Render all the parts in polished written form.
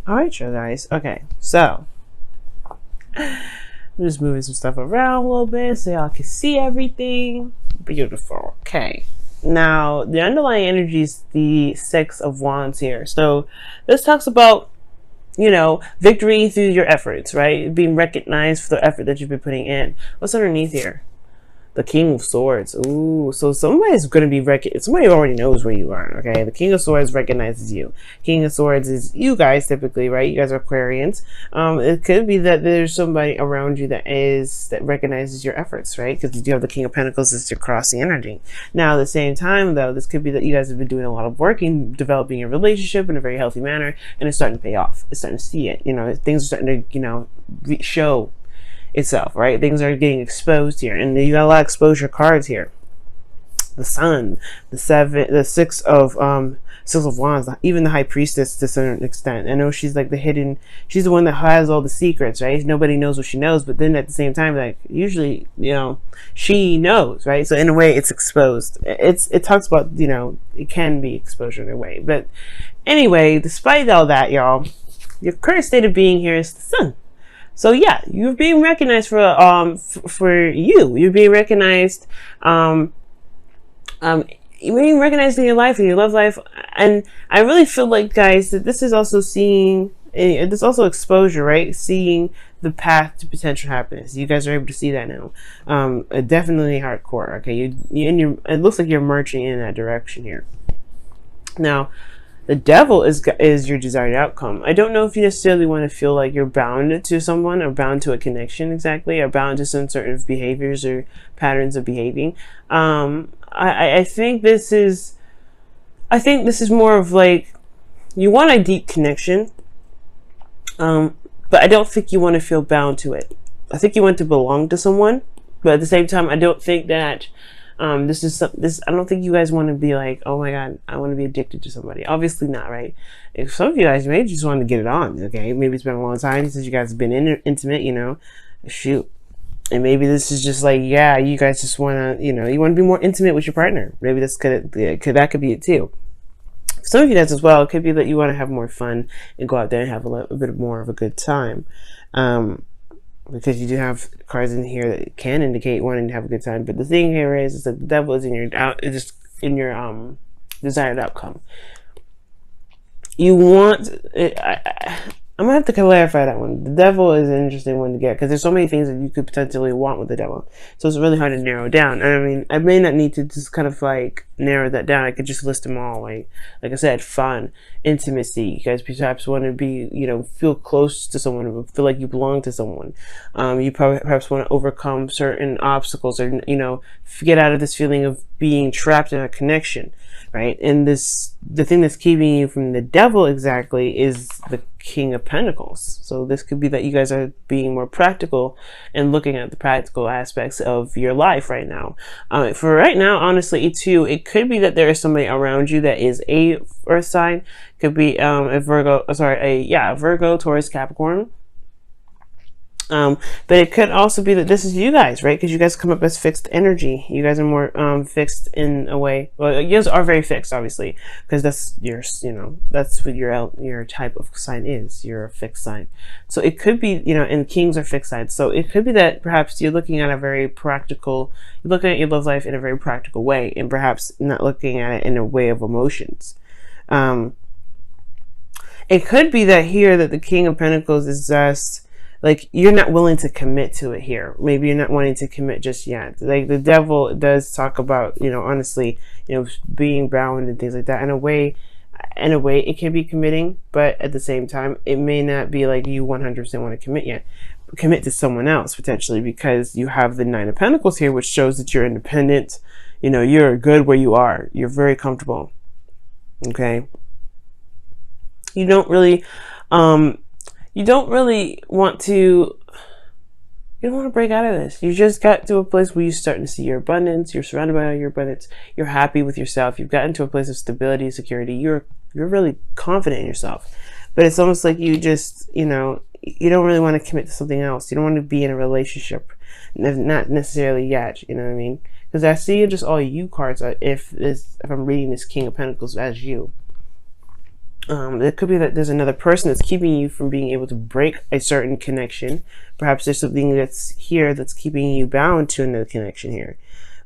All right, you guys. Okay, so I'm just moving some stuff around a little bit so y'all can see everything. Beautiful. Okay. Now, the underlying energy is the Six of Wands here. So this talks about, victory through your efforts, right? Being recognized for the effort that you've been putting in. What's underneath here? The King of Swords. Ooh, so somebody's going to be somebody already knows where you are, okay? The King of Swords recognizes you. King of Swords is you guys typically, right? You guys are Aquarians. It could be that there's somebody around you that recognizes your efforts, right? Because you do have the King of Pentacles as your crossing energy. Now, at the same time, though, this could be that you guys have been doing a lot of work in developing a relationship in a very healthy manner, and it's starting to pay off. It's starting to see it. Things are starting to, show itself, right? Things are getting exposed here, and you got a lot of exposure cards here. The Sun, the Six of Wands, even the High Priestess to a certain extent. I know she's like she's the one that has all the secrets, right? Nobody knows what she knows, but then at the same time, like usually, she knows, right? So in a way, it's exposed. It talks about, it can be exposure in a way, but anyway, despite all that, y'all, your current state of being here is the Sun. So yeah, you're being recognized for you. You're being recognized, you're being recognized in your life, in your love life, and I really feel like, guys, that this is also this also exposure, right? Seeing the path to potential happiness. You guys are able to see that now. Definitely hardcore. Okay, it looks like you're marching in that direction here. Now, the Devil is your desired outcome. I don't know if you necessarily want to feel like you're bound to someone or bound to a connection exactly, or bound to some sort of behaviors or patterns of behaving. I think this is more of like you want a deep connection, but I don't think you want to feel bound to it. I think you want to belong to someone, but at the same time, I don't think that. I don't think you guys want to be like, oh my God, I want to be addicted to somebody. Obviously not, right? If some of you guys may just want to get it on, okay? Maybe it's been a long time since you guys have been intimate, shoot. And maybe this is just like, yeah, you guys just want to, you want to be more intimate with your partner. Maybe that could be it too. For some of you guys as well, it could be that you want to have more fun and go out there and have a bit more of a good time. Because you do have cards in here that can indicate wanting to have a good time, but the thing here is that the Devil is in your desired outcome. You want it, I'm gonna have to clarify that one. The Devil is an interesting one to get because there's so many things that you could potentially want with the Devil, so it's really hard to narrow down. And I mean, I may not need to just kind of like narrow that down. I could just list them all, like I said, fun, intimacy. You guys perhaps want to be, feel close to someone, feel like you belong to someone. You perhaps want to overcome certain obstacles, or get out of this feeling of being trapped in a connection, right? And the thing that's keeping you from the Devil exactly is the King of Pentacles. So this could be that you guys are being more practical and looking at the practical aspects of your life right now. For right now, honestly, it could be that there is somebody around you that is a Earth sign. Could be a Virgo, Taurus, Capricorn. But it could also be that this is you guys, right? Because you guys come up as fixed energy. You guys are more fixed in a way. Well, you guys are very fixed, obviously, because that's that's what your type of sign is. You're a fixed sign. So it could be, and kings are fixed signs. So it could be that perhaps you're looking at you're looking at your love life in a very practical way, and perhaps not looking at it in a way of emotions. It could be that here that the King of Pentacles is just like you're not willing to commit to it here. Maybe you're not wanting to commit just yet. Like the Devil does talk about, honestly, being bound and things like that. In a way, it can be committing, but at the same time, it may not be like you 100% want to commit yet. Commit to someone else potentially, because you have the Nine of Pentacles here, which shows that you're independent. You're good where you are. You're very comfortable. Okay. You don't really want to break out of this. You just got to a place where you're starting to see your abundance. You're surrounded by your abundance. You're happy with yourself. You've gotten to a place of stability, security. You're really confident in yourself. But it's almost like you just, you don't really want to commit to something else. You don't want to be in a relationship. Not necessarily yet, you know what I mean? Because I see just all you cards if I'm reading this King of Pentacles as you. It could be that there's another person that's keeping you from being able to break a certain connection. Perhaps there's something that's here that's keeping you bound to another connection here.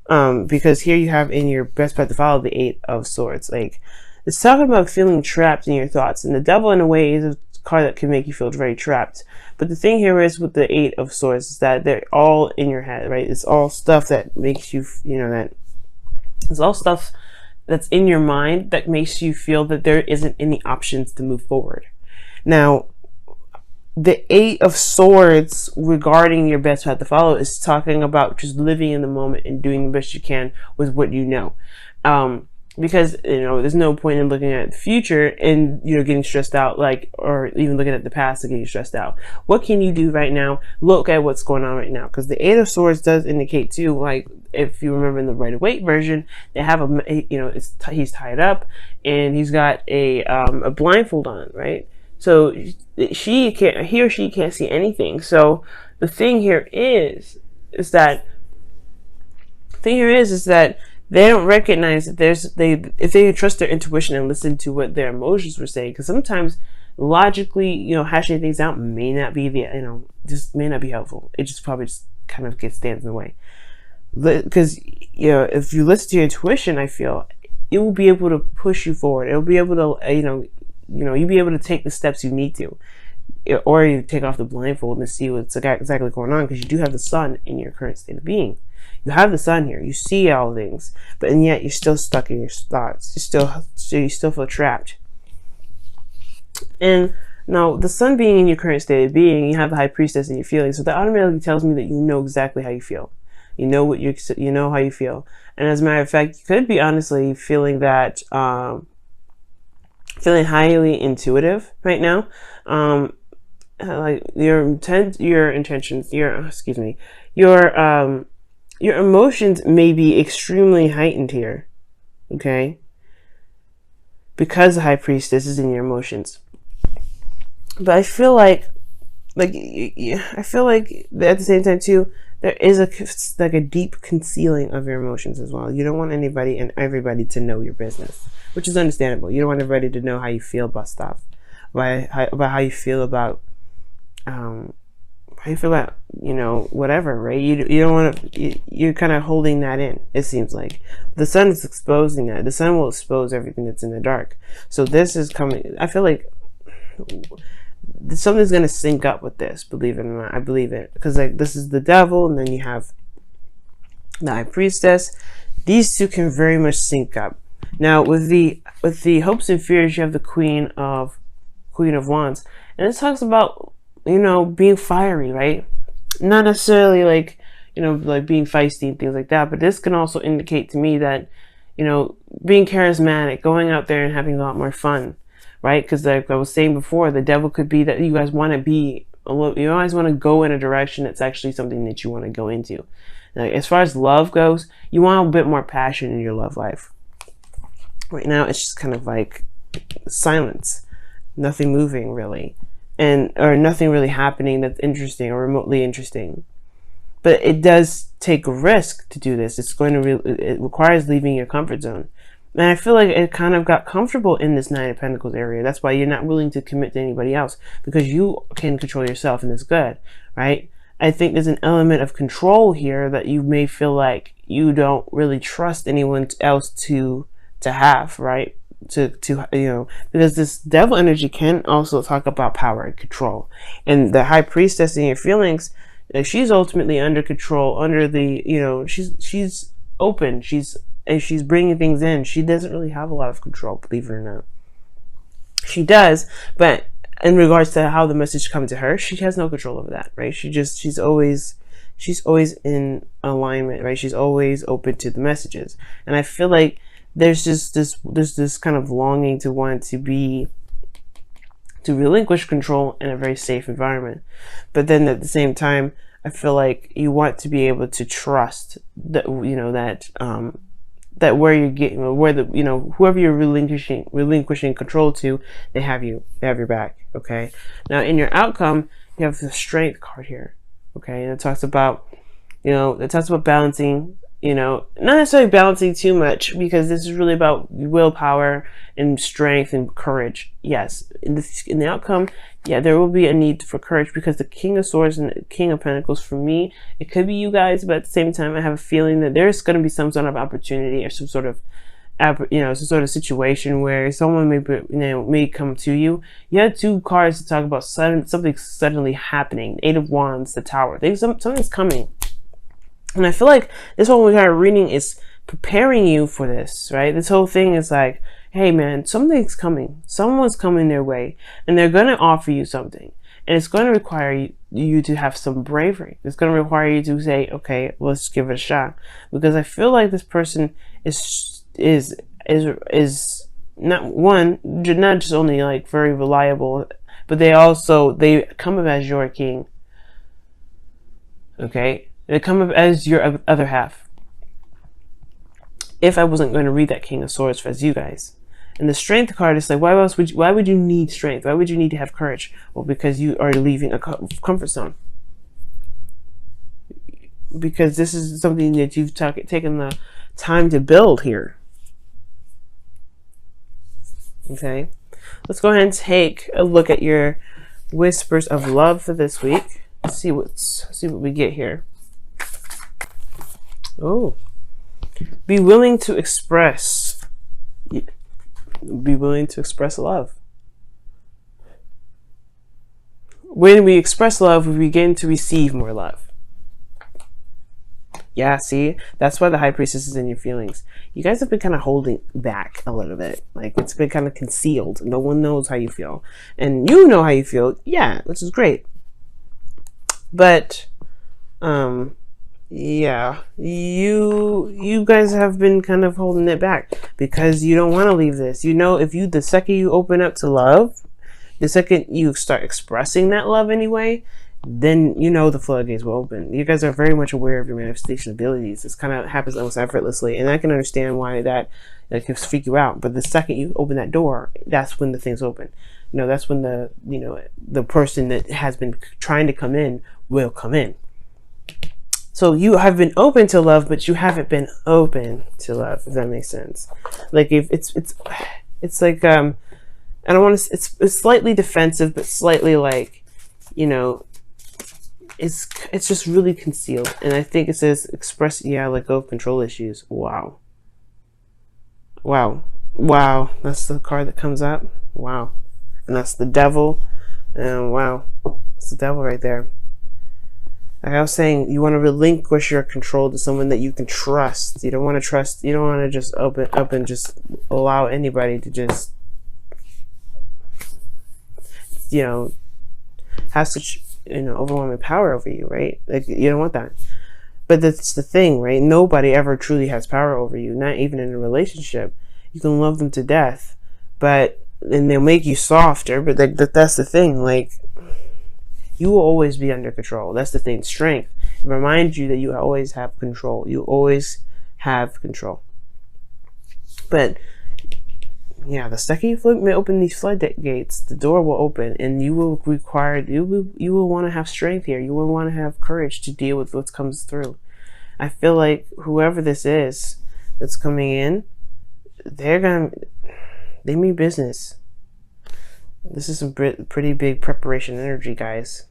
Because here you have in your best path to follow the Eight of Swords. Like, it's talking about feeling trapped in your thoughts. And the Devil, in a way, is a card that can make you feel very trapped. But the thing here is with the Eight of Swords is that they're all in your head, right? It's all stuff that makes you, that it's all stuff that's in your mind that makes you feel that there isn't any options to move forward. Now, the Eight of Swords regarding your best path to follow is talking about just living in the moment and doing the best you can with what you know. Because, there's no point in looking at the future and, getting stressed out, or even looking at the past and getting stressed out. What can you do right now? Look at what's going on right now. Because the Eight of Swords does indicate too, like, if you remember in the Rider-Waite version, they have he's tied up and he's got a blindfold on, right? So he or she can't see anything. So the thing here is that they don't recognize that if they trust their intuition and listen to what their emotions were saying, because sometimes logically, hashing things out may not be just may not be helpful. It just probably just kind of stands in the way. Because, if you listen to your intuition, I feel it will be able to push you forward. It will be able to, you'll be able to take the steps you need to, or you take off the blindfold and see what's exactly going on, because you do have the sun in your current state of being. You have the sun here. You see all things, and yet you're still stuck in your thoughts. You still feel trapped. And now, the sun being in your current state of being, you have the High Priestess in your feelings, so that automatically tells me that you know exactly how you feel. You know how you feel. And as a matter of fact, you could be honestly feeling that, feeling highly intuitive right now. Like your intentions, your emotions may be extremely heightened here. Okay. Because the High Priestess is in your emotions. But I feel like at the same time too, there is a deep concealing of your emotions as well. You don't want anybody and everybody to know your business, which is understandable. You don't want everybody to know how you feel about stuff, about how you feel about, whatever, right? You don't want to. You're kind of holding that in. It seems like the sun is exposing that. The sun will expose everything that's in the dark. So this is coming. I feel like something's going to sync up with this, believe it or not. I believe it, because this is the Devil, and then you have the High Priestess. These two can very much sync up. Now with the hopes and fears, you have the Queen of Wands, and it talks about being fiery, right? Not necessarily like being feisty and things like that, but this can also indicate to me that being charismatic, going out there and having a lot more fun. Right? Because like I was saying before, the Devil could be that you guys want to be you always want to go in a direction that's actually something that you want to go into. Like, as far as love goes, you want a bit more passion in your love life. Right now, it's just kind of like silence, nothing moving really, or nothing really happening that's interesting or remotely interesting. But it does take a risk to do this. It requires leaving your comfort zone. And I feel like it kind of got comfortable in this Nine of Pentacles area. That's why you're not willing to commit to anybody else, because you can control yourself, and it's good, right? I think there's an element of control here that you may feel like you don't really trust anyone else to have, right? Because this Devil energy can also talk about power and control. And the High Priestess in your feelings, like, she's ultimately under control, under the, she's open, and she's bringing things in. She doesn't really have a lot of control, believe it or not. She does, but in regards to how the message comes to her, she has no control over that, right? She's always in alignment, right? She's always open to the messages. And I feel like there's this kind of longing to want to relinquish control in a very safe environment. But then at the same time, I feel like you want to be able to trust that, that where you're getting, whoever you're relinquishing control to, they have your back. Okay. Now in your outcome, you have the Strength card here. Okay. And it talks about balancing, not necessarily balancing too much, because this is really about willpower and strength and courage. Yes, in the outcome, yeah, there will be a need for courage, because the King of Swords and the King of Pentacles, for me, it could be you guys, but at the same time, I have a feeling that there's going to be some sort of opportunity or some sort of some sort of situation where someone may come to you. You had 2 cards to talk about something suddenly happening. 8 of Wands, the Tower. Something's coming. And I feel like this whole entire reading is preparing you for this, right? This whole thing is like, hey man, something's coming. Someone's coming their way, and they're going to offer you something. And it's going to require you to have some bravery. It's going to require you to say, okay, let's give it a shot. Because I feel like this person is not just only like very reliable, but they come up as your king. Okay? They come up as your other half. If I wasn't going to read that King of Swords as you guys. And the Strength card is like, why would you need strength? Why would you need to have courage? Well, because you are leaving a comfort zone. Because this is something that you've taken the time to build here. Okay? Let's go ahead and take a look at your whispers of love for this week. Let's see what we get here. Oh. Be willing to express. Be willing to express love. When we express love, we begin to receive more love. Yeah, see? That's why the High Priestess is in your feelings. You guys have been kind of holding back a little bit. Like, it's been kind of concealed. No one knows how you feel. And you know how you feel. Yeah, which is great. But, yeah, you guys have been kind of holding it back because you don't want to leave this. The second you open up to love, the second you start expressing that love anyway, then the floodgates will open. You guys are very much aware of your manifestation abilities. This kind of happens almost effortlessly, and I can understand why that can freak you out. But the second you open that door, that's when the things open. That's when the person that has been trying to come in will come in. So you have been open to love, but you haven't been open to love, if that makes sense. Like, if it's like, I don't want to, it's slightly defensive, but slightly like, it's just really concealed. And I think it says express, let go of control issues. Wow. That's the card that comes up. Wow. And that's the devil. And wow, that's the devil right there. Like I was saying, you want to relinquish your control to someone that you can trust. You don't want to just open up and just allow anybody to just, have such, overwhelming power over you, right? Like, you don't want that. But that's the thing, right? Nobody ever truly has power over you, not even in a relationship. You can love them to death, and they'll make you softer, but that's the thing, like, you will always be under control. That's the thing. Strength. It reminds you that you always have control. You always have control. But yeah, the second you may open these floodgates, the door will open, and you will want to have strength here. You will want to have courage to deal with what comes through. I feel like whoever this is that's coming in, they mean business. This is some pretty big preparation energy, guys.